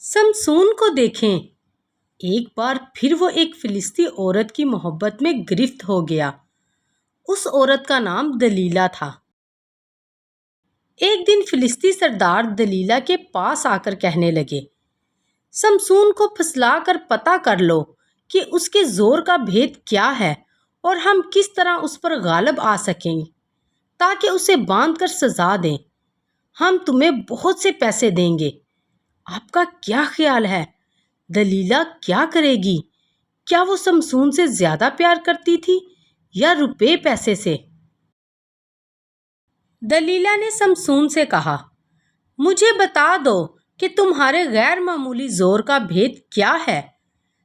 سمسون کو دیکھیں۔ ایک بار پھر وہ ایک فلسطی عورت کی محبت میں گرفت ہو گیا۔ اس عورت کا نام دلیلہ تھا۔ ایک دن فلسطی سردار دلیلہ کے پاس آ کر کہنے لگے، سمسون کو پھسلا کر پتہ کر لو کہ اس کے زور کا بھید کیا ہے اور ہم کس طرح اس پر غالب آ سکیں تاکہ اسے باندھ کر سزا دیں۔ ہم تمہیں بہت سے پیسے دیں گے۔ آپ کا کیا خیال ہے؟ دلیلہ کیا کرے گی؟ کیا وہ سمسون سے زیادہ پیار کرتی تھی یا روپے پیسے سے؟ دلیلہ نے سمسون سے کہا، مجھے بتا دو کہ تمہارے غیر معمولی زور کا بھید کیا ہے؟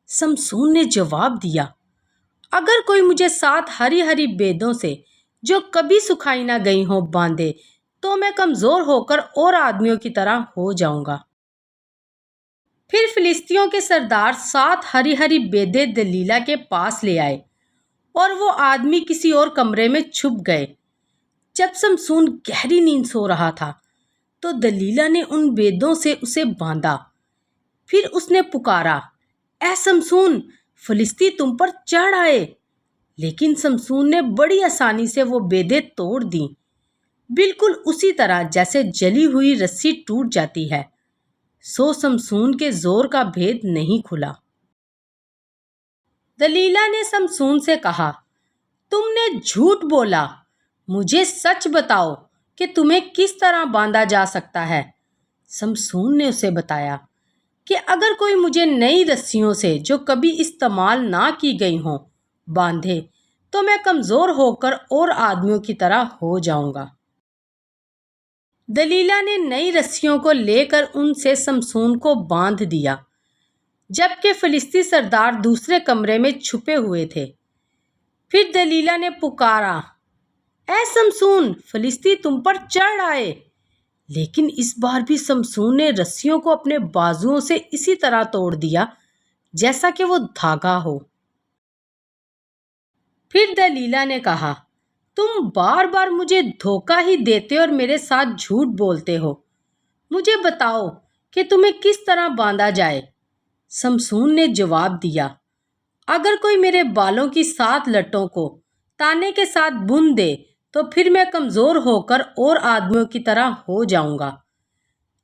سمسون نے جواب دیا، اگر کوئی مجھے 7 ہری ہری بیدوں سے جو کبھی سکھائی نہ گئی ہوں باندھے تو میں کمزور ہو کر اور آدمیوں کی طرح ہو جاؤں گا۔ پھر فلسطینیوں کے سردار 7 ہری ہری بیدیں دلیلہ کے پاس لے آئے اور وہ آدمی کسی اور کمرے میں چھپ گئے۔ جب سمسون گہری نیند سو رہا تھا تو دلیلہ نے ان بیدوں سے اسے باندھا۔ پھر اس نے پکارا، اے سمسون، فلسطی تم پر چڑھ آئے۔ لیکن سمسون نے بڑی آسانی سے وہ بیدیں توڑ دیں، بالکل اسی طرح جیسے جلی ہوئی رسی ٹوٹ جاتی ہے۔ سو سمسون کے زور کا بھید نہیں کھلا۔ دلیلہ نے سمسون سے کہا، تم نے جھوٹ بولا، مجھے سچ بتاؤ کہ تمہیں کس طرح باندھا جا سکتا ہے۔ سمسون نے اسے بتایا کہ اگر کوئی مجھے نئی رسیوں سے جو کبھی استعمال نہ کی گئی ہوں باندھے تو میں کمزور ہو کر اور آدمیوں کی طرح ہو جاؤں گا۔ دلیلہ نے نئی رسیوں کو لے کر ان سے سمسون کو باندھ دیا، جبکہ فلسطی سردار دوسرے کمرے میں چھپے ہوئے تھے۔ پھر دلیلہ نے پکارا، اے سمسون، فلسطی تم پر چڑھ آئے۔ لیکن اس بار بھی سمسون نے رسیوں کو اپنے بازوؤں سے اسی طرح توڑ دیا جیسا کہ وہ دھاگا ہو۔ پھر دلیلہ نے کہا، تم بار بار مجھے دھوکہ ہی دیتے اور میرے ساتھ جھوٹ بولتے ہو۔ مجھے بتاؤ کہ تمہیں کس طرح باندھا جائے۔ سمسون نے جواب دیا، اگر کوئی میرے بالوں کی 7 لٹوں کو تانے کے ساتھ بن دے تو پھر میں کمزور ہو کر اور آدمیوں کی طرح ہو جاؤں گا۔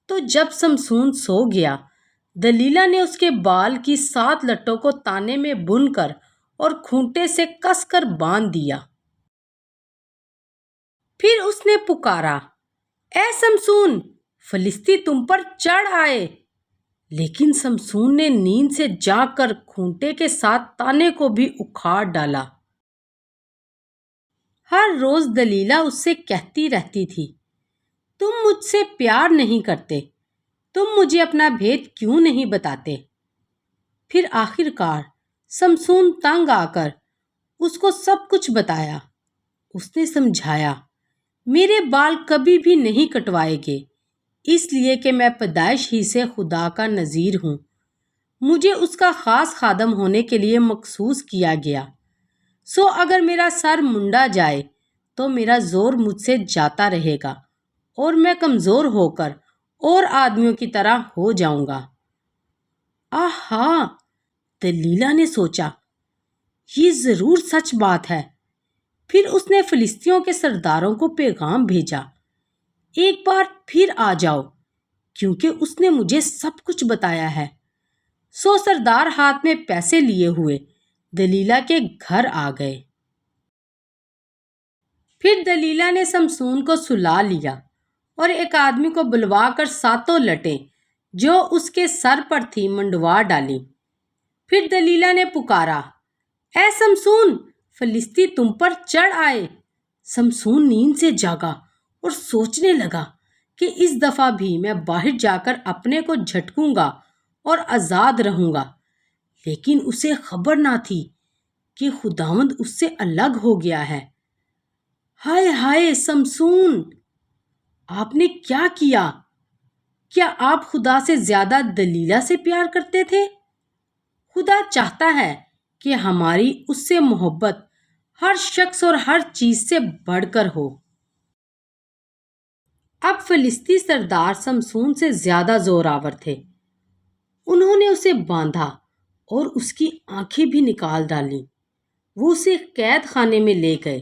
تو جب سمسون سو گیا، دلیلہ نے اس کے بال کی 7 لٹوں کو تانے میں بن کر اور کھونٹے سے کس کر باندھ دیا۔ پھر اس نے پکارا، اے سمسون، فلسطی تم پر چڑھ آئے۔ لیکن سمسون نے نیند سے جاگ کر کھونٹے کے ساتھ تانے کو بھی اکھاڑ ڈالا۔ ہر روز دلیلہ اس سے کہتی رہتی تھی، تم مجھ سے پیار نہیں کرتے، تم مجھے اپنا بھید کیوں نہیں بتاتے؟ پھر آخر کار سمسون تنگ آ کر اس کو سب کچھ بتایا۔ اس نے سمجھایا، میرے بال کبھی بھی نہیں کٹوائے گے، اس لیے کہ میں پیدائش ہی سے خدا کا نذیر ہوں۔ مجھے اس کا خاص خادم ہونے کے لیے مخصوص کیا گیا۔ سو اگر میرا سر منڈا جائے تو میرا زور مجھ سے جاتا رہے گا اور میں کمزور ہو کر اور آدمیوں کی طرح ہو جاؤں گا۔ آہا، دلیلہ نے سوچا، یہ ضرور سچ بات ہے۔ پھر اس نے فلسطینیوں کے سرداروں کو پیغام بھیجا، ایک بار پھر آ جاؤ کیونکہ اس نے مجھے سب کچھ بتایا ہے۔ سو سردار ہاتھ میں پیسے لیے ہوئے دلیلہ کے گھر آ گئے۔ پھر دلیلہ نے سمسون کو سلا لیا اور ایک آدمی کو بلوا کر 7 لٹیں جو اس کے سر پر تھی منڈوا ڈالی۔ پھر دلیلہ نے پکارا، اے سمسون، فلسطی تم پر چڑھ آئے۔ سمسون نیند سے جاگا اور سوچنے لگا کہ اس دفعہ بھی میں باہر جا کر اپنے کو جھٹکوں گا اور آزاد رہوں گا۔ لیکن اسے خبر نہ تھی کہ خداوند اس سے الگ ہو گیا ہے۔ ہائے ہائے سمسون، آپ نے کیا کیا؟ کیا آپ خدا سے زیادہ دلیلہ سے پیار کرتے تھے؟ خدا چاہتا ہے کہ ہماری اس سے محبت ہر شخص اور ہر چیز سے بڑھ کر ہو۔ اب فلسطی سردار سمسون سے زیادہ زور آور تھے۔ انہوں نے اسے باندھا اور اس کی آنکھیں بھی نکال ڈالیں۔ وہ اسے قید خانے میں لے گئے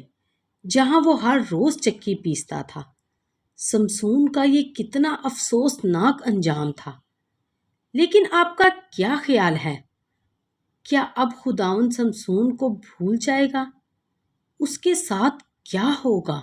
جہاں وہ ہر روز چکی پیستا تھا۔ شمشون کا یہ کتنا افسوسناک انجام تھا۔ لیکن آپ کا کیا خیال ہے؟ کیا اب خداوند شمشون کو بھول جائے گا؟ اس کے ساتھ کیا ہوگا؟